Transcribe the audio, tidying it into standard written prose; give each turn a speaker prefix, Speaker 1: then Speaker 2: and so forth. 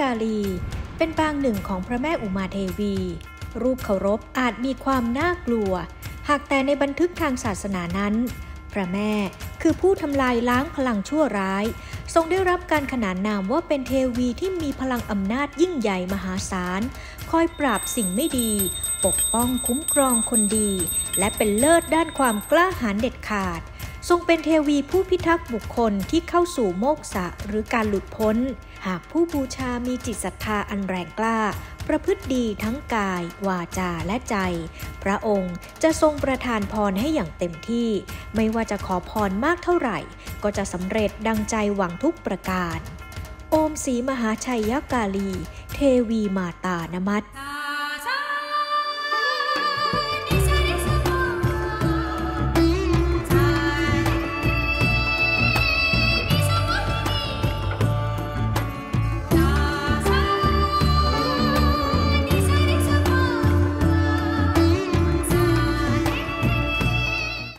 Speaker 1: าลีเป็นปางหนึ่งของพระแม่อุมาเทวีรูปเคารพอาจมีความน่ากลัวหากแต่ในบันทึกทางศาสนานั้นพระแม่คือผู้ทำลายล้างพลังชั่วร้ายทรงได้รับการขนานนามว่าเป็นเทวีที่มีพลังอำนาจยิ่งใหญ่มหาศาลคอยปราบสิ่งไม่ดีปกป้องคุ้มครองคนดีและเป็นเลิศด้านความกล้าหาญเด็ดขาดทรงเป็นเทวีผู้พิทักษ์บุคคลที่เข้าสู่โมกษะหรือการหลุดพ้นหากผู้บูชามีจิตศรัทธาอันแรงกล้าประพฤติดีทั้งกายวาจาและใจพระองค์จะทรงประทานพรให้อย่างเต็มที่ไม่ว่าจะขอพรมากเท่าไหร่ก็จะสำเร็จดังใจหวังทุกประการโอมศรีมหาชัยยกาลีเทวีมาตานมัส